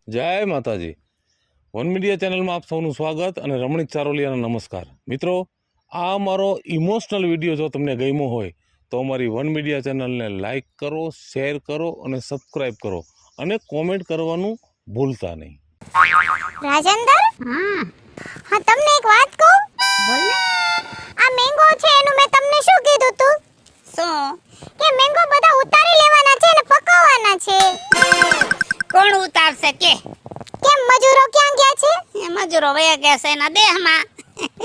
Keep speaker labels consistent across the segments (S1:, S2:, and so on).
S1: જય માતાજી. One media ચેનલમાં આપ સૌનું સ્વાગત અને રમણીક ચારોલિયાના નમસ્કાર. મિત્રો, આ અમારો ઇમોશનલ વિડીયો જો તમને ગમ્યો હોય તો અમારી વન મીડિયા ચેનલને લાઈક કરો, શેર કરો અને સબસ્ક્રાઈબ કરો અને કોમેન્ટ કરવાનું ભૂલતા નહીં.
S2: રાજેન્દ્ર, હા તમને એક વાત કહું. બોલ ને. આ મેંગો છે એનું મેં તમને શું કીધું તું?
S3: શું?
S2: કે મેંગો બધા ઉતારી લેવાના છે અને પકાવવાના છે.
S3: કોણ ઉતારશે કે?
S2: કેમ મજૂરો ક્યાં ગયા છે?
S3: એ મજૂરો વયા ગયા છે એના દેહમાં.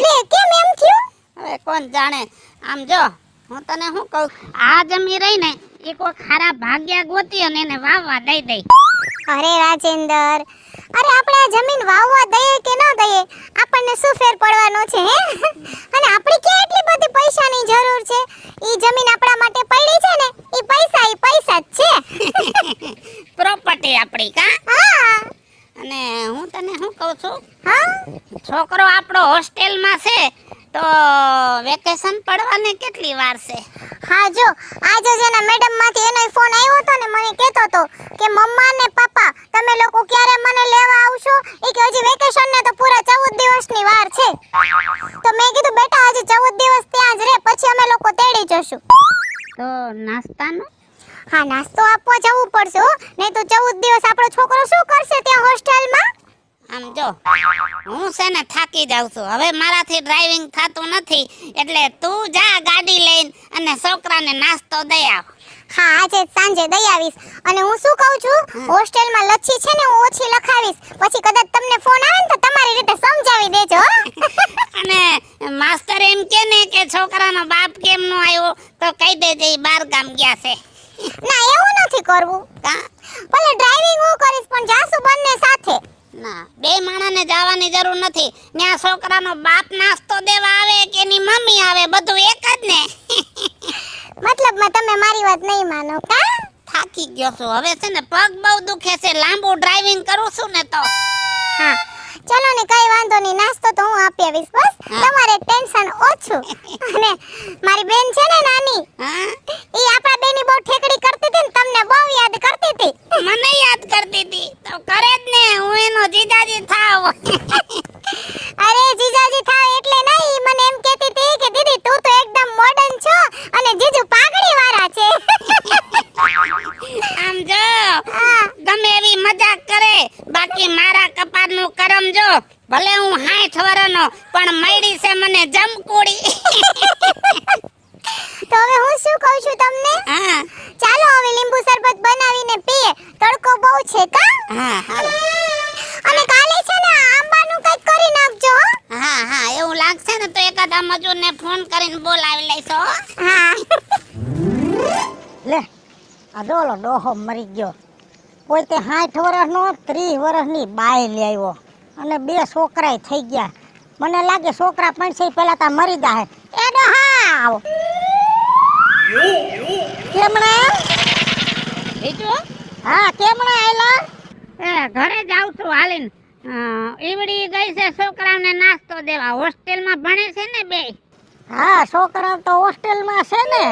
S2: લે કેમ એમ થયું?
S3: હવે કોણ જાણે. આમ જો, હું તને શું કહું, આ જમી રહી ને એ કોઈ ખારા ભાગ્યા ગોતી અને એને વાવવા દઈ દઈ.
S2: અરે રાજેન્દ્ર, અરે આપણે આ જમીન વાવવા દઈએ કે ન દઈએ આપણને શું ફેર પડવાનો છે હે? અને આપણી ક્યાં એટલી બધી પૈસાની જરૂર છે? ઈ જમીન આપણા માટે પડી છે ને, ઈ પૈસા જ છે.
S3: પ્રોપર્ટી આપણી કા?
S2: હા.
S3: અને હું તને શું કહું છું,
S2: હા,
S3: છોકરો આપણો હોસ્ટેલમાં છે તો વેકેશન પડવાને કેટલી વાર છે?
S2: હા જો આજે જ એના મેડમ માંથી એનો ફોન આવ્યો હતો ને મને કહેતો હતો કે મમ્મા ને પાપા તમે લોકો ક્યારે મને લેવા આવશો? એ કે હજી વેકેશન ને તો પૂરા 14 દિવસની વાર છે. તો મેં કીધું બેટા હજી 14 દિવસ ત્યાં જ રહે પછી અમે લોકો તેડી જશું.
S3: તો નાસ્તાનું?
S2: હા નાસ્તો આપવા જવું પડશે હો, નહીં તો 14 દિવસ આપણો છોકરો શું કરશે ત્યાં હોસ્ટેલમાં?
S3: આમ જો, હું છે ને થાકી જાઉં છું, હવે મારાથી ડ્રાઇવિંગ થતું નથી, એટલે તું જા ગાડી લઈને અને છોકરાને નાસ્તો દઈ આવ.
S2: હા આજે સાંજે દઈ આવીશ. અને હું શું કહું છું, હોસ્ટેલમાં લચ્છી છે ને હું ઓછી લખાવીશ, પછી કદાચ તમને ફોન આવે ને તો તમારી રીતે સમજાવી દેજો.
S3: અને માસ્ટર એમ કે ને કે છોકરાનો બાપ કેમ નો આવ્યો તો કહી દેજે ઈ બહાર ગામ ગયા છે.
S2: ના એવું નથી કરવું.
S3: કા?
S2: ભલે ડ્રાઇવિંગ હું કરીશ પણ જાસુ બંને સાથે.
S3: ના, બે માણાને જવાની જરૂર નથી. ત્યાં છોકરાનો બાપ નાસ્તો દેવા આવે કે એની મમ્મી આવે, બધું એક જ ને.
S2: મતલબમાં તમે મારી વાત નહીં માનો કા?
S3: થાકી ગયો છું હવે, છે ને પગ બહુ દુખે છે, લાંબુ ડ્રાઇવિંગ કરું છું ને તો.
S2: હા ચલો ને કઈ વાંધો નહીં, નાસ્તો તો હું આપી આવીશ બસ. તમારે ટેન્શન ઓછું. અને મારી બેન છે ને નાની,
S3: હા,
S2: ઈ આપણા બેની બહુ ઠેકડી કરતી હતી ને તમને બહુ યાદ કરતી હતી.
S3: મને યાદ કરતી હતી તો કરે જ ને, હું એનો જીજાજી થાવ.
S2: અરે જીજાજી થાવ એટલે નહીં, મને એમ કહેતી હતી કે દીદી તું તો એકદમ મોડર્ન છો અને જીજુ પાઘડી વાળા છે.
S3: આમ જો, ગમે એવી મજાક કરે, બાકી મારા કપાળનું કરમ જો, ભલે હું 60 વર્ષનો પણ મયડી છે મને જમકુડી.
S2: તો હવે હું શું કહું છું તમને?
S3: હા
S2: ચાલો હવે લીંબુ શરબત બનાવીને પીએ, તડકો બહુ છે કા?
S3: હા હા
S2: અને કાલે છે ને આંબાનું કંઈક કરી નાખજો હો.
S3: હા હા, એવું લાગશે ને તો એકાદા મજૂરને ફોન કરીને બોલાવી લઈશ હો.
S2: હા
S4: લે આ ડોલો ડોહો મરી ગયો. કોઈ તે 60 વર્ષનો 30 વર્ષની બાઈ લઈ આવ્યો અને 2 છોકરાય થઈ ગયા. મને લાગે છોકરા પણ પહેલા તા મરી જાહે. એ ડોહા કેમણે?
S3: બીજું?
S4: હા કેમણે આયલા?
S3: એ ઘરે જાઉં છું હાલીને. ઈવડી ગઈ છે છોકરાઓને નાસ્તો દેવા, હોસ્ટેલમાં ભણે છે ને બે.
S4: હા છોકરા તો હોસ્ટેલમાં છે ને.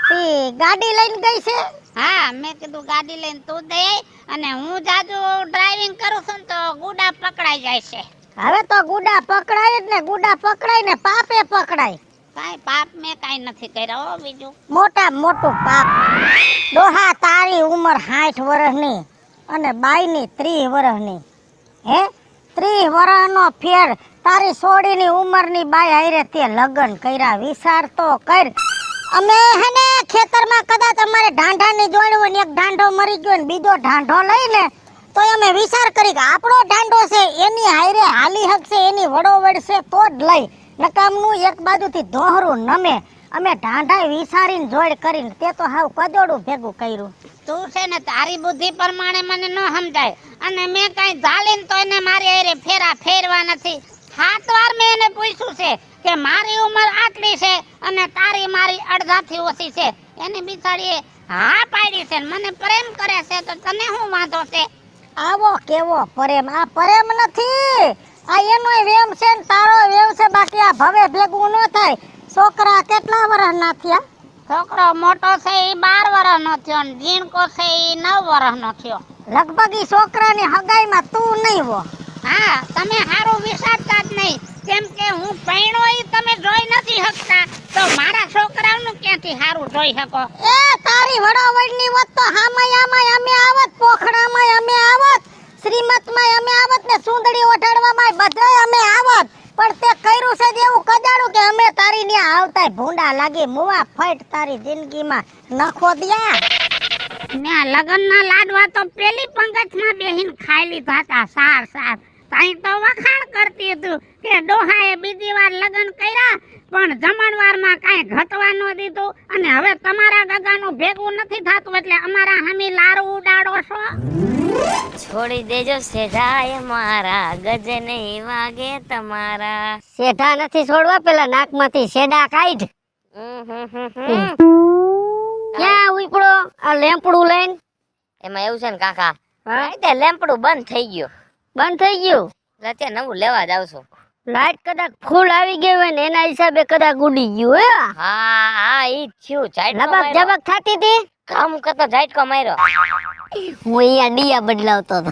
S4: તે ગાડી લઈને ગઈ છે?
S3: હા, મેં કીધું ગાડી લઈને તું દે, અને હું જાજુ ડ્રાઇવિંગ કરું છું તો ગુડા પકડાઈ જાય છે.
S4: હવે તો ગુડા પકડાય જ ને, ગુડા પકડાય ને પાપે પકડાય.
S3: કાંઈ પાપ મેં કાંઈ નથી કર્યા હો બીજું.
S4: મોટા મોટું પાપ. ડોહા તારી ઉંમર 60 વર્ષની અને બાઈની 30 વર્ષની. હે 30 વર્ષનો ફેર તારી સોડીની ઉંમરની બાઈ હારે તે લગ્ન કર્યા. વિચાર તો કર. અમે હેને ખેતરમાં કદાચ અમારે ઢાંઢાની જોડ્યું હોય ને એક ઢાંઢો મરી ગયો ને બીજો ઢાંઢો લઈને તો અમે વિચાર કરી કે આપણો ઢાંઢો છે એની હારે હાલી હકશે, એની વડોવડ છે તો જ લઈ, નકામનું એક બાજુથી દોહરું નમે. અમે ઢાંઢાય વિચારીને જોડ કરીને તે તો હાવ કજોડું ભેગું કર્યું.
S3: તું છે ને તારી બુદ્ધિ પ્રમાણે મને ન સમજાય, અને મેં કાંઈ ઝાલીને તો એને મારી હારે ફેરવા નથી. 7 વાર મેં એને પૂછ્યું છે કે મારી ઉંમર આટલી છે અને તારી મારી અડધાથી ઓછી છે. એની બિચારીએ હા પાડી છે, મને પ્રેમ કરે છે, તો તને શું વાંધો છે?
S4: આવો કેવો પ્રેમ? આ પ્રેમ નથી, આ એનોય વેમ છે ને તારો વેમ છે, બાકી આ ભવે ભેગું ન થાય. છોકરા કેટલા વર્ષના થયા?
S3: છોકરો મોટો છે એ 12 વર્ષનો થયો ને જીણકો છે એ 9 વર્ષનો થયો.
S4: લગભગ ઈ છોકરાની હગાઈમાં તું નહીં હો.
S3: હા, તમે હારું વિચારતા જ નહીં. કેમ કે હું પૈણો ઈ તમે જોઈ નથી શકતા, તો મારા છોકરાઓનું ક્યાંથી હારું જોઈ શકો?
S4: એ તારી વડાવડની વત તો હામાયામાં અમે આવત, પોખડામાં અમે આવત, શ્રીમતમાં અમે આવત ને સુંદડી ઓઢાડવામાં બધાય અમે આવત. પણ તે કર્યું છે જ એવું કજાડું કે અમે તારી ન્યા આવતાય ભૂંડા લાગી મુવા ફટ તારી જિંદગીમાં નખો દ્યા.
S3: ને લગનના લાડવા તો પેલી પંગતમાં બેહીન ખાઈ લીધા હતા સાર. તાઈ તો વખાણ કરતી હતું કે ડોહાએ બીજી વાર લગન કર્યા પણ જમણવારમાં કાંઈ ઘટવા ન દીધું, અને હવે તમારા ગગાનું ભેગું નથી થાતું એટલે અમારા હમી લારું ઉડાડો છો.
S5: છોડી દેજો સેઢાએ મારા, ગજ નહીં વાગે તમારા.
S4: શેઢા નથી છોડવા, પેલા નાકમાંથી શેડા કાઢ. ક્યાં ઉપડો આ લેમ્પડું લઈને?
S5: એમાં એવું છે ને કાકા,
S4: હા?
S5: તે લેમ્પડું બંધ થઈ ગયું
S4: બંધ થઈ ગયું?
S5: એટલે અત્યારે નવું લેવા જાવ છું.
S4: લાઈટ કદાચ ફૂલ આવી ગઈ હોય ને એના હિસાબે કદાચ ઉડી ગયું હે.
S5: હા ઈ જ થયું. ઝાટકો
S4: લબક
S5: માર્યો.
S4: જબક થાતી હતી.
S5: કામ કરતો ઝાટકો માર્યો.
S4: હું અહીંયા ડિયા બદલાવતો હતો.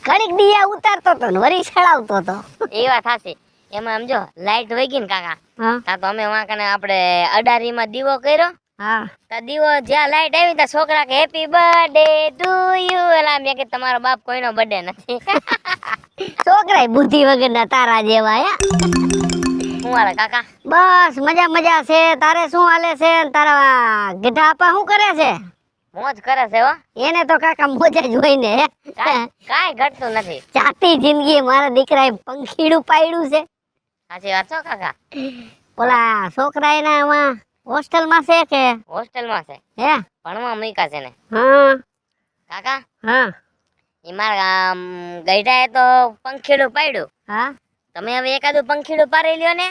S4: ઘડીક ડિયા ઉતારતો હતો ને વરી સળાવતો હતો.
S5: એ વાત સાચી. એમાં સમજો લાઈટ વહી ગઈ ને કાકા,
S4: હા
S5: તા તો અમે વાં કને આપણે અડારીમાં દીવો કર્યો.
S4: હા
S5: તા દીવો જ્યાં લાઈટ આવી તા છોકરા કે હેપી બર્થડે ટુ યુ. એલા મેં કે તમારો બાપ કોઈનો બર્થડે નથી.
S4: છોકરાય બુદ્ધિ વગરના તારા જેવા હે.
S5: હું હાલે કાકા?
S4: બસ મજા છે. તારે શું હાલે છે? તારા ગઢા આપા શું કરે છે?
S5: મોજ કરે છે હો.
S4: એને તો કાકા મોજા જ હોય ને.
S5: કાંઈ ઘટતું નથી.
S4: જાતી જિંદગી મારા દીકરાએ પંખીડું પાડ્યું છે.
S5: સાચી વાત છો કાકા.
S4: ઓલા છોકરા એના આમાં હોસ્ટેલમાં છે કે
S5: હોસ્ટેલમાં છે,
S4: હે?
S5: ભણવા મૂક્યા છે ને
S4: હા
S5: કાકા.
S4: હા
S5: ઈ મારા ગઈઢાએ તો પંખીડું પાડ્યું.
S4: હા
S5: તમે હવે એકાદું પંખીડું પાડી લ્યો ને.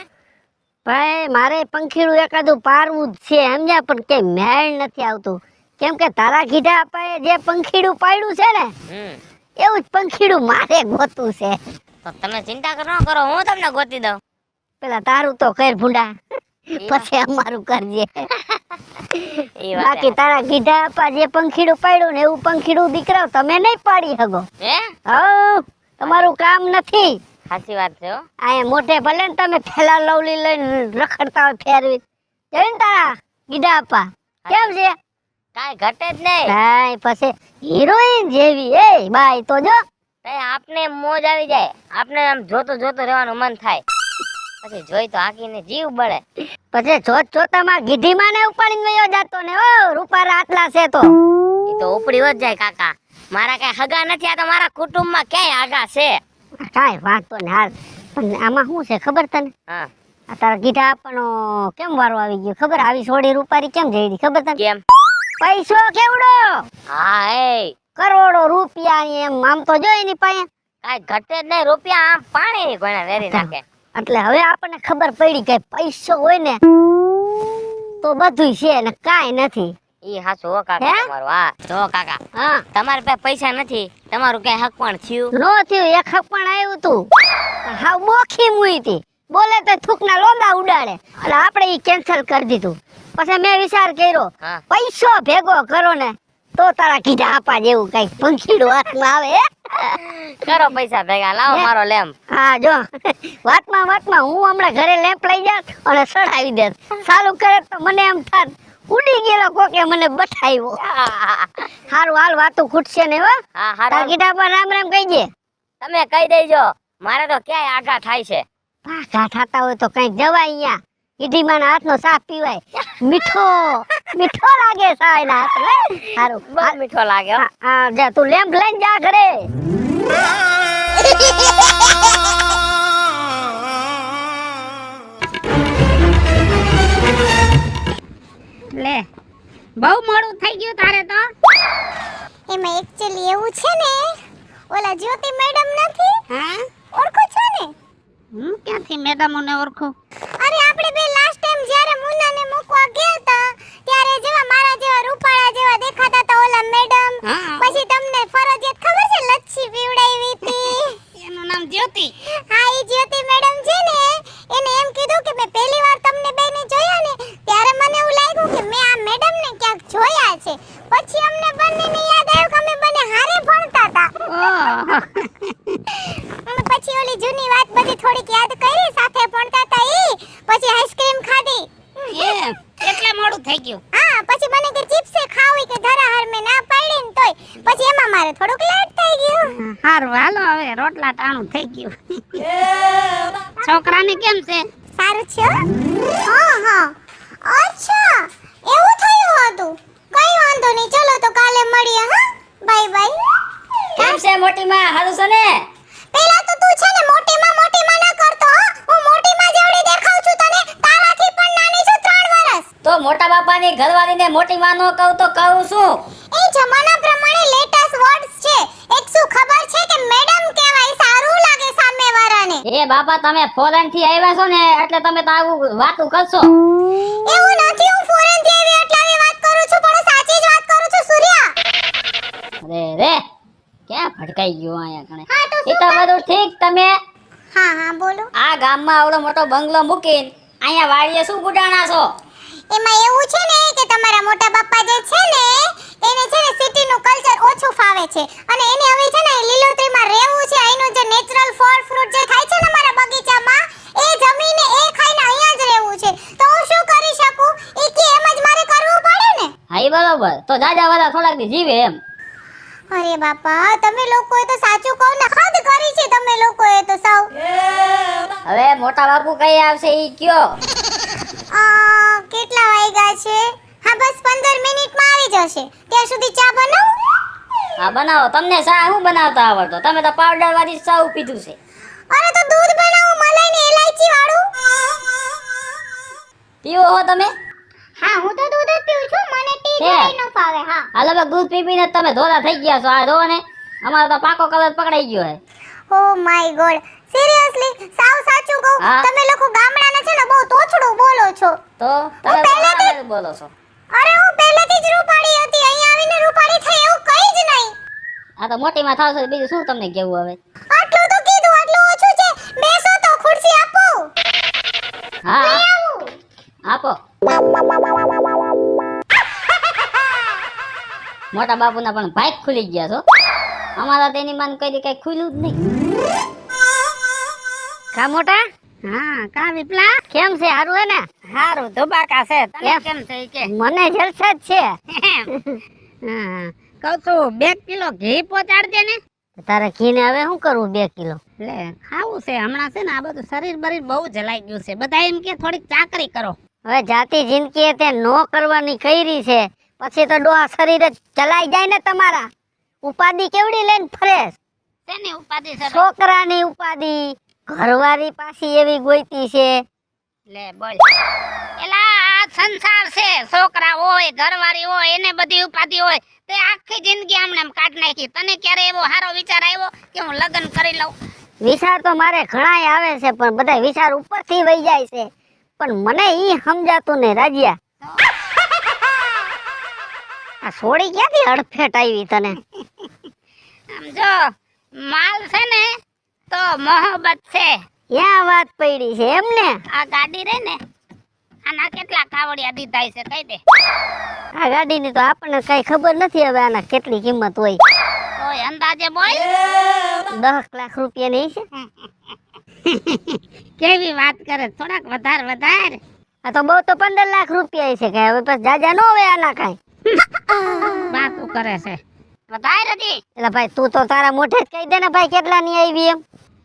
S4: ભાઈ મારે પંખીડું એકાદું પારવું જ છે સમજ્યા, પણ કે મેળ નથી આવતું. કેમ કે તારા ગીઢા અપાએ જે પંખીડું પાડ્યું છે ને એવું જ પંખીડું મારે ગોતું છે.
S5: તો તમે ચિંતા ન કરો, હું તમને ગોતી દઉં.
S4: પેલા તારું તો કર ભૂંડા, પછી અમારું કરજે.
S5: ઈ વાત
S4: બાકી તારા ગીઢા અપા જે પંખીડું પાડ્યું ને એવું પંખીડું દીકરા તમે નહીં પાડી શકો.
S5: હે?
S4: હઉ તમારું કામ નથી.
S5: સાચી વાત છે હો.
S4: આયા મોઢે ભલે ને તમે થેલા લવલી લઈને રખડતા હોય ફેરવી, જોઈને તારા ગીઢા અપા કેમ છે?
S5: કાંઈ ઘટે જ નહીં.
S4: ભાઈ પછી હિરોઈન જેવી એ બાઈ તો જો.
S5: આપને મોજ આવી જાય, આપને આમ જોતો જોતો રહેવાનું મન થાય, પછી જોઈ તો આખીને જીવ બળે.
S4: પછી જોતામાં ગીઢીમાં ને ઉપાડીને વયો જાતો ને. ઓ રૂપારા આટલા છે તો
S5: ઈ તો ઉપડી જ જાય કાકા. મારા કઈ હગા નથી, આ તો મારા કુટુંબમાં ક્યાંય આગા છે.
S4: કાંઈ વાંધો ને હાલ. પણ આમાં શું છે ખબર તને?
S5: હા.
S4: આ તારા ગીઢા આપવાનો કેમ વારો આવી ગયો ખબર? આવી સોડી રૂપારી કેમ જઈ ખબર તને?
S5: કેમ?
S4: પૈસો કેવડો?
S5: હા એ
S4: કરોડો રૂપિયા એમ. આમ તો જો એની પાસે
S5: કાંઈ ઘટે જ નહીં. રૂપિયા આમ પાણી ઘણા વેરી નાખે.
S4: એટલે હવે આપણને ખબર પડી કે પૈસો હોય ને તો બધું છે ને કાંઈ નથી.
S5: ઈ હાચું હો કાકા તમારું. હા જો કાકા,
S4: હા
S5: તમારી પાસે પૈસા નથી, તમારું કઈ હક પણ થયું
S4: નો થયું. એક હક પણ આવ્યું તું, હાવ બોખી મુઈ હતી. બોલે તો થૂકના લોંદા ઉડાડે. એટલે આપણે ઈ કેન્સલ કરી દીધું. પછી મેં વિચાર કર્યો
S5: હા.
S4: પૈસો ભેગો કરો ને તો તારા કીધા આપા જેવું કઈક પંખીડું હાથમાં આવે.
S5: કરો પૈસા ભેગા, લાવો
S4: હે?
S5: મારો લેમ્પ.
S4: હા જો વાતમાં હું હમણાં ઘરે લેમ્પ લઈ જાત અને સડાવી દેત. ચાલુ કરે તો મને એમ થાત ઉડી ગયેલો કોકે મને બઠાવ્યો. હારું હાલ વાતું ખૂટશે ને હો.
S5: હા
S4: તાર
S5: હારું,
S4: કીધા પર રામ રામ કહીજે.
S5: તમે કહી દેજો, મારે તો ક્યાંય આગા થાય છે.
S4: પાકા થાતા હોય તો કઈક જવાય. અહીંયા ઈઢીમાના હાથનો સાફ પીવાય. મીઠો લાગે સા એના હાથ. હારું
S5: બહુ મીઠો લાગે હો.
S4: હા જા તું લેમ્પ લઈને જા ઘરે.
S3: લે બહુ મોડું થઈ ગયું તારે તો.
S2: એમાં એક્ચ્યુઅલી એવું છે ને, ઓલા જ્યોતિ મેડમ નથી,
S3: હા,
S2: ઓળખો છો ને?
S3: હું ક્યાંથી મેડમોને ઓળખું?
S2: અરે આપણે બે લાસ્ટ ટાઈમ જ્યારે મુન્નાને મૂકવા ગયા હતા ત્યારે જેવા મારા જેવા રૂપાળા જેવા દેખાતા હતા ઓલા મેડમ.
S3: હા.
S2: પછી તમને ફરજિયાત ખબર છે લચ્છી પીવડાવી હતી.
S3: એનું નામ જ્યોતિ.
S2: હા ઈ જ્યોતિ મેડમ છે ને, એને એમ કીધું કે મેં પહેલી વાર તમને બેને જોયા ને ત્યારે મને એવું પછી અમને બંનેને યાદ આવ્યું કે અમે બંને હારે ભણતા હતા.
S3: ઓહ,
S2: અને પછી ઓલી જૂની વાત બધી થોડીક યાદ કરી, સાથે ભણતા હતા ઈ. પછી આઈસ્ક્રીમ ખાધી.
S3: એમ એટલે મોડું થઈ ગયું.
S2: હા, પછી મને કે ચિપ્સે ખાવી કે ધરાહર મેં ના પાડી ને તોય પછી એમાં મારે થોડુંક લેટ થઈ ગયું.
S3: હારું હાલો હવે રોટલા ટાણું થઈ ગયું. છોકરાને કેમ છે?
S2: સારું છે હો? હા હા, અચ્છા એવું થયું હતું. કઈ વાંધો નહીં, ચલો તો કાલે મળીએ. હા, બાય બાય.
S5: કેમ છે મોટી માં? હારું છે ને?
S2: પેલા તો તું છે ને મોટી માં ના કરતો હો. હું મોટી માં જેવડી દેખાઉ છું તને, તારાથી પણ નાની છું 3 વર્ષ.
S5: તો મોટા બાપાની ઘરવાળીને મોટી માં નો કહું તો કહું શું?
S2: એ જમાના પ્રમાણે લેટેસ્ટ વર્ડ્સ છે. એક શું ખબર છે કે મેડમ કહેવાય સારું લાગે સામેવાળાને.
S5: એ બાપા તમે ફોરેન થી આવ્યા છો ને એટલે તમે તો આવું વાતું કરશો.
S2: એવું નથી, હું ફોરેન થી આવી એટલે આવી વાત કરું છું, પણ હું સાચી જ વાત કરું છું સૂર્યા.
S5: અરે રે ક્યાં ભટકાઈ ગયો અહીંયા કણે.
S2: હા તો
S5: એ તો બધું ઠીક, તમે
S2: હા હા બોલો.
S5: આ ગામમાં આવડો મોટો બંગલો મૂકીને અહીંયા વાડીએ શું ગુડાણા છો?
S2: એમાં એવું છે ને કે તમારા મોટા બાપા જે છે ને એને છે ને સિટીનું કલ્ચર ઓછું ફાવે છે અને એને હવે છે ને લીલોતરીમાં રહેવું છે. અહીંનું જે નેચરલ ફળ ફ્રૂટ જે થાય છે ને મારા બગીચામાં એ જમીને એ ખાઈને અહીંયા જ રહેવું છે. તો હું શું કરી શકું? એ કે એમ જ મારે કરવું પડે ને.
S5: હા ઈ બરોબર, તો જાજા વાળા થોડાક દી જીવે એમ.
S2: અરે બાપા, તમે લોકોએ તો સાચું કહો ને, હદ કરી છે તમે લોકોએ તો સાવ.
S5: હવે મોટા બાપુ કઈ આવશે ઈ કયો?
S2: કેટલા વાગ્યા છે? હા બસ 15 મિનિટમાં આવી જશે. ત્યાં સુધી ચા બનાવું?
S5: હા બનાવો. તમને ચા શું બનાવતા આવડતો? તમે તો પાવડર વાળી ચા પીધું છે.
S2: અરે તો દૂધ બનાવું, મલાઈ ને ઇલાયચી વાળું.
S5: પીવો હો તમે?
S2: હા હું તો દૂધ જ પીઉં છું, મને ટી
S5: હે?
S2: જોઈ ન ફાવે. હા
S5: આ લગભગ દૂધ પી પીને જ તમે ધોળા થઈ ગયા છો. આ જોવો ને અમારો તો પાકો કલર પકડાઈ ગયો છે.
S2: ઓ માય ગોડ, સિરિયસલી સાવ સાચું કહું,
S5: હા.
S2: તમે લોકો ગામડાના છે ને બહુ તોછડું બોલો છો.
S5: તો તમે
S2: પહેલેથી-
S5: બરાબર બોલો છો.
S2: અરે હું પહેલેથી જ રૂપાળી હતી, અહીંયા આવીને રૂપાળી થઈ એવું કંઈ જ નહીં.
S5: આ તો મોટી માં થાવ છો, બીજું શું તમને કેવું હવે?
S2: આટલું તો કીધું, આટલું ઓછું છે. બેસો તો ખુરશી આપો.
S5: હા
S2: લઈ આવું.
S5: આપો. મોટા બાપુના પણ ભાઈ ખુલી ગયા છો. અમારા તેની માન કઈ દી કઈ ખુલ્યું જ નહીં.
S3: કા મોટા? હા કા વિપલા?
S5: કેમ છે? હારું હે ને?
S3: હારું ધોબાકા છે. તને કેમ છે ઈ કે?
S5: મને જલસા જ છે.
S3: હા કહું છું 2 કિલો ઘી પહોંચાડજે ને.
S5: તારે ઘીને હવે શું કરવું 2 કિલો?
S3: લે ખાવું છે હમણાં છે ને, આ બધું શરીર બરીર બહુ જલાઈ ગયું છે. બધા એમ કે થોડીક ચાકરી કરો.
S5: હવે જાતિ જિંદગી તે નો કરવાની કઈરી છે, પછી તો ડોહા શરીર જ ચલાઈ જાય ને તમારા. ઉપાધિ કેવડી લઈને ફરેશ?
S3: શેની ઉપાધિ છે?
S5: છોકરાની ઉપાધિ, ઘરવાળી પાછી એવી ગોઈતી છે.
S3: લે બોલ. એલા આ સંસાર છે, છોકરા હોય ઘરવાળી હોય એને બધી ઉપાધિ હોય. તે આખી જિંદગી આમને આમ કાઢ નાખી. તને ક્યારે એવો સારો વિચાર આવ્યો કે હું લગ્ન કરી લઉં?
S5: વિચાર તો મારે ઘણાય આવે છે, પણ બધા વિચાર ઉપરથી વહી જાય છે. પણ મને ઈ સમજાતું ને રાજ્યા. આ સોડી ક્યાંથી હડફેટ આવી તને?
S3: આમ જો માલ છે ને તો મોહબ્બત છે.
S5: ક્યાં વાત પડી છે એમ ને?
S3: આ ગાડી રે ને આના કેટલા કાવડિયા દીધા છે કહી દે.
S5: આ ગાડીની તો આપણને કઈ ખબર નથી હવે આના કેટલી કિંમત હોય.
S3: ઓય અંદાજે બોલ.
S5: 10 લાખ રૂપિયાની છે.
S3: કેવી વાત કરે, થોડાક વધાર.
S5: આ તો બહુ તો 15 લાખ રૂપિયા છે. કે હવે પછી જાજા નો હોય આના કાઈ.
S3: વાતું કરે છે. વધાર હતી.
S5: એટલે ભાઈ તું તો તારા મોઢે જ કહી દે ને ભાઈ કેટલા ની આવી એમ.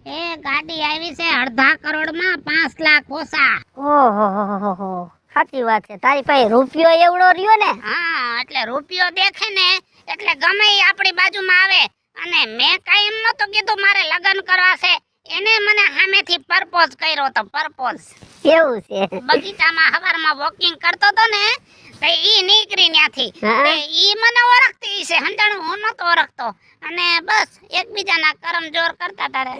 S3: એ ગાડી આવી છે 1.5 કરોડમાં 5 લાખ ઓછા.
S5: ઓહો સાચી વાત છે. તારી પાસે રૂપિયો એવડો રહ્યો ને.
S3: હા એટલે રૂપિયો દેખે ને એટલે ગમે ઈ આપણી બાજુમાં આવે. અને મેં કાઈ એમ નતો કીધું મારે લગ્ન કરવા છે. એને મને સામેથી પરપોઝ કર્યો તો. પરપોઝ
S5: એવું છે.
S3: બગીચામાં હવારમાં વોકિંગ કરતો તો ને તો ઈ નીકળી ત્યાંથી.
S5: હા.
S3: તે ઈ મને ઓળખતી છે, હંધાણું હું નતો ઓળખતો. અને બસ એકબીજાના કરમ જોર કરતા તારે.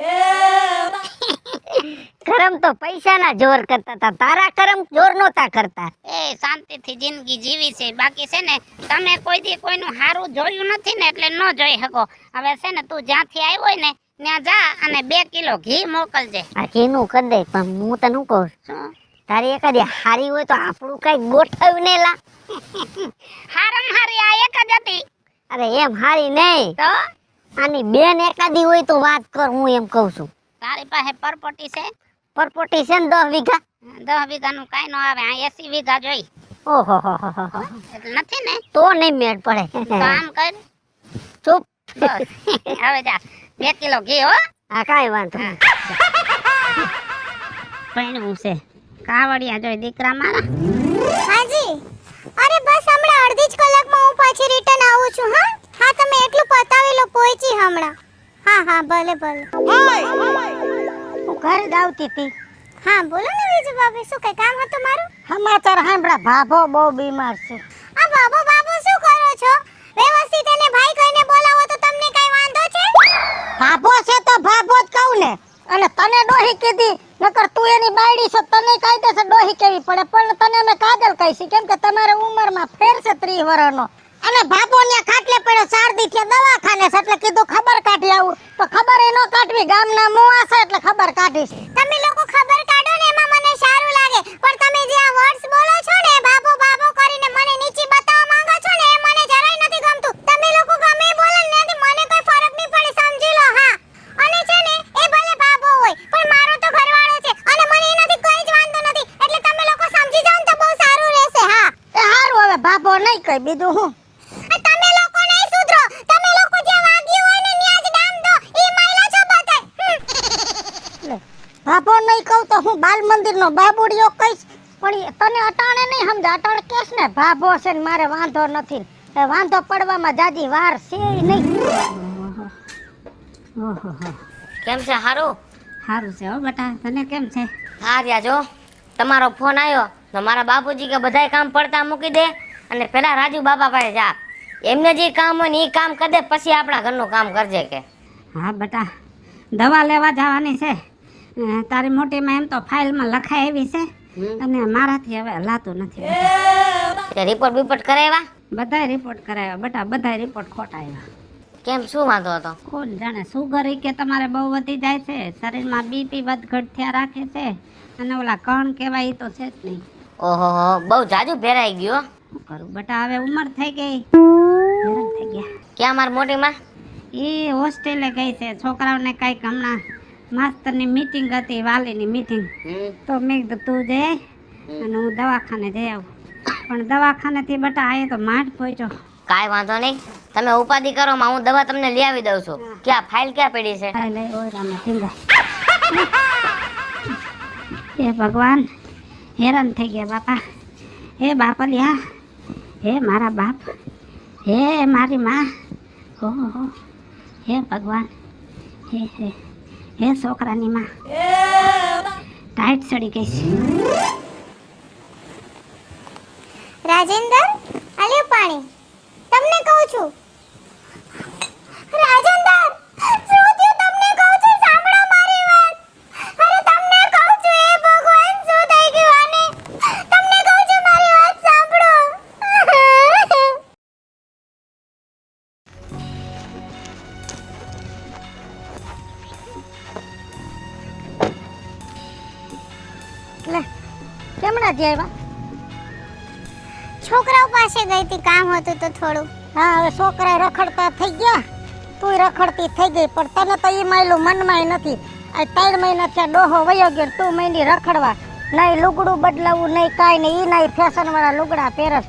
S5: કરમ તો પૈસાના જોર કરતા હતા, તારા કરમ જોર નહોતા કરતા.
S3: એ શાંતિથી જિંદગી જીવી છે. બાકી છે ને તમે કોઈ દી કોઈનું હારું જોયું નથી ને એટલે ન જોઈ શકો. હવે છે ને તું જ્યાંથી આવ્યો હોય ને ત્યાં જા અને 2 કિલો ઘી મોકલજે.
S5: આ ઘીનું કરી દે, પણ હું તને શું કહું,
S3: શું?
S5: તારી એકાદી હારી હોય તો આપણું કઈ ગોઠવ્યું ને લા.
S3: હારમ હારી આ એક એક જ હતી.
S5: અરે એમ હારી નહીં,
S3: તો
S5: આની બેન એકાદી હોય તો વાત કર, હું એમ કહું છું.
S3: તારી પાસે પરપોટી છે?
S5: પરપોટી છે ને 10 વીઘા.
S3: 10 વીઘાનું કાંઈ ન આવે, આ 80 વીઘા જોઈ.
S5: ઓહો
S3: એટલે નથી ને?
S5: તો નહીં મેળ પડે.
S3: તો આમ કર.
S5: ચૂપ.
S3: બસ. હવે જા 2 કિલો ઘી હો.
S5: હા કાંઈ વાંધો નહીં.
S3: પૈણું છે કાવડિયા જોઈ દીકરા મારા.
S2: હાજી, અરે બસ હમણાં અડધી જ કલાકમાં હું પાછી રિટર્ન આવું છું. હા હા, તમે એટલું પતાવી લો, પહોંચી હમણાં. હા હા, ભલે ભલે.
S4: હું ઘરે જ આવતી હતી.
S2: હા બોલો ને વિજુ ભાભી, શું કઈ કામ હતું મારું?
S4: સમાચાર સાંભળા, ભાભો બહુ બીમાર છે.
S2: આ બાબો બાબો શું કરો છો? વ્યવસ્થિત એને ભાઈ કહીને બોલાવો તો તમને કઈ વાંધો છે?
S4: ભાભો છે તો ભાભો જ કહું ને. અને તને ડોહી કીધી, નકર તું એની બાયડી છે, તને કાયદેસર ડોહી કેવી પડે. પણ તને અમે કાજલ કહીશી, કેમ કે તમારે ઉંમરમાં ફેર છે 30 વર્ષનો. અને ભાભો ને ખાટલે પડ્યો, 4 દી થયા દવાખાને છે, એટલે કીધું ખબર કાઢી આવું. તો ખબર એ ન કાઢવી, ગામના મુવા છે એટલે ખબર કાઢીશ.
S2: તમે લોકો ખબર કાઢો ને એમાં મને સારું લાગે, પણ તમે જે આ વર્ડ્સ બોલો છો ને, બાબો બાબો કરીને મને નીચી બતાવવા માંગો છો ને, એ મને જરાય નથી ગમતું. તમે લોકો ગમે એ બોલો ને, મને કોઈ ફરક નહીં પડે, સમજી લો. હા, અને છે ને એ ભલે બાબો હોય, પણ મારો તો ઘરવાળો છે અને મને એનાથી કોઈ જ વાંધો નથી. એટલે તમે લોકો સમજી જાવ ને તો બહુ સારું રહેશે. હા,
S4: એ હારું, હવે ભાભો નહીં કહી, બીજું હું.
S2: તમે લોકો નહીં સુધરો. તમે લોકો જે વાગ્યું હોય ને ન્યા જ દામ દો. ઈ માયલા છો બધાય.
S4: લે, ભાભો નહીં કહું તો હું બાલ મંદિરનો બાબુડિયો કહીશ. પણ તને અટાણે નહીં સમજા, અટાણે કેસ ને ભાભો છે ને મારે વાંધો નથી. એ વાંધો પડવામાં જાજી વાર છે નહીં.
S5: કેમ છે? હારું?
S3: સારું છે હો બેટા, તને કેમ છે?
S5: હા રહ્યા જો, તમારો ફોન આવ્યો તો મારા બાપુજી કે બધાય કામ પડતા મૂકી દે અને પેલા રાજુ બાપા પાસે જા. એમને જે કામ હોય ને એ કામ કરી દે, પછી આપણા ઘરનું કામ કરજે કે.
S3: હા બેટા, દવા લેવા જવાની છે. તારી મોટીમાં એમ તો ફાઇલમાં લખાય એવી છે, અને મારાથી હવે હલાતું નથી.
S5: તે રિપોર્ટ બિપોર્ટ કરાવ્યા?
S3: બધાય રિપોર્ટ કરાવ્યા બેટા, બધાય રિપોર્ટ ખોટા આવ્યા.
S5: કેમ, શું વાંધો હતો?
S3: કોણ જાણે, સુગર ઈ કે તમારે બહુ વધી જાય છે, શરીરમાં બીપી વધઘટ થયા રાખે છે, અને ઓલા કણ કહેવાય ઈ તો છે જ નહીં.
S5: ઓહો, બહુ જાજુ ભેરાઈ ગયો.
S3: શું કરું બેટા, હવે ઉંમર થઈ ગઈ, હેરાન થઈ ગયા.
S5: ક્યાં મારી મોટીમાં?
S3: એ હોસ્ટેલે ગઈ છે, છોકરાઓને કાંઈક હમણાં માસ્તરની મીટિંગ હતી, વાલીની મીટિંગ. તો મેં કીધું તું જઈ અને હું દવાખાને જઈ આવું. પણ દવાખાનેથી બેટા આયે તો માંડ પહોંચ્યો.
S5: કાંઈ વાંધો નહીં, તમે ઉપાધિ કરો માં, હું દવા તમને લઈ આવી દઉં છું. ક્યાં ફાઇલ ક્યાં પડી છે?
S3: લઈ ઓય રામે ટીંગાય. હે ભગવાન, હેરાન થઈ ગયા બાપા. હે બાપલિયા, હે મારા બાપ, હે મારી માં, હો હે ભગવાન, હે હે હે છોકરાની માં. ટાઈટ ચડી ગઈ છે.
S2: રાજેન્દ્ર, આલ્યું પાણી. તમને કહું છું રાજેન્દ્ર, શું થયું તમને કહું છું, સાંભળો મારી વાત. અરે તમને કહું છું, એ ભગવાન શું થઈ ગયું આને? તમને કહું છું મારી વાત સાંભળો.
S4: લે, કેમણા જે આવ્યા?
S2: છોકરાઓ પાસે ગઈ હતી, કામ હતું તો થોડું.
S4: હા, હવે છોકરા રખડતા થઈ ગયા, તુંય રખડતી થઈ ગઈ. પણ તને તો એ માયલું મનમાં નથી. આ 3 મહિના થયા ડોહો વયો ગયો, તું માંડી રખડવા. નહીં લુગડું બદલાવું, નહીં કાંઈ નહીં. ઈ નહીં ફેશન વાળા લુગડા પહેરસ.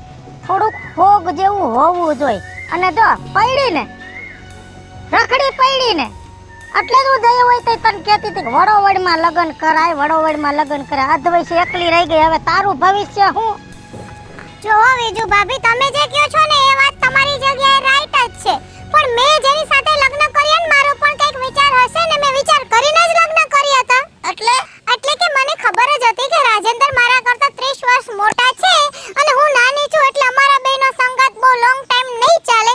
S4: થોડુંક હોગ જેવું હોવું જોઈએ. અને જો પડી ને રખડી પડી ને એટલે જ હું જઈ હોય તો તને કહેતી હતી કે વડોવડમાં લગ્ન કરાય, વડોવડમાં લગ્ન કરાય. અધવયસે એકલી રહી ગઈ, હવે તારું ભવિષ્ય હું?
S2: જો વિજુ ભાભી, તમે જે કહો છો ને એ વાત તમારી જગ્યાએ રાઈટ જ છે, પણ મેં જેની સાથે લગ્ન કર્યા ને મારો પણ કંઈક વિચાર હશે ને, મેં વિચાર કરીને જ લગ્ન કર્યા હતા. એટલે કે મને ખબર જ હતી કે રાજેન્દ્ર મારા કરતા 30 વર્ષ મોટા છે અને હું નાની છું, એટલે અમારા બેનો સંગાત બહુ લોંગ ટાઈમ નહીં ચાલે.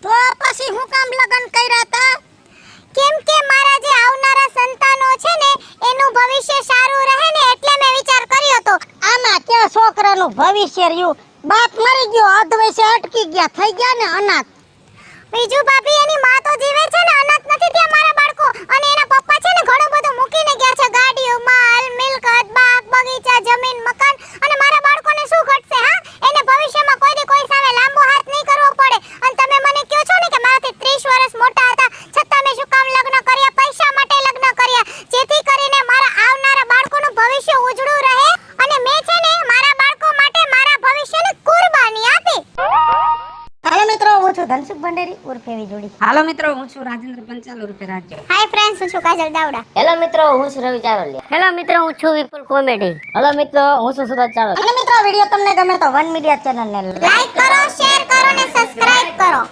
S4: તો પછી હું કામ લગ્ન કર્યા હતા?
S2: કેમ કે મારા જે આવનારા સંતાનો છે ને એનું ભવિષ્ય સારું રહે ને, એટલે મેં વિચાર કર્યો હતો.
S4: આમાં ક્યાં છોકરાનું ભવિષ્ય રહ્યું? બાપ મરી ગયો, અધવયસે અટકી ગયા, થઈ ગયા ને અનાથ.
S2: બીજું ભાભી, એની માં તો જીવે છે ને, અનાથ નથી થયા મારા બાળકો. અને એના પપ્પા છે ને ઘણું બધું મૂકીને ગયા છે, ગાડીઓ, માલ, મિલકત, બાગ બગીચા, જમીન, મકાન. અને મારા બાળકોને શું ઘટશે? હા, એને ભવિષ્યમાં કોઈ સામે લાંબો હાથ નહીં કરવો પડે.
S4: ખંડેરી ઉર્ફે વીજળી.
S6: હાલો મિત્રો, હું છું રાજેન્દ્ર પંચાલ ઉર્ફે રાજ્ય.
S2: હાય ફ્રેન્ડ્સ, હું છું કાજલ દાવડા.
S5: હેલો મિત્રો, હું છું રવિ ચારોલિયા. હેલો મિત્રો, હું છું વિપુલ કોમેડી. હેલો મિત્રો, હું છું સુરત ચારોલિયા.
S4: અને મિત્રો વિડીયો તમને ગમે તો વન મીડિયા ચેનલને
S2: લાઈક કરો, શેર કરો ને સબસ્ક્રાઇબ કરો.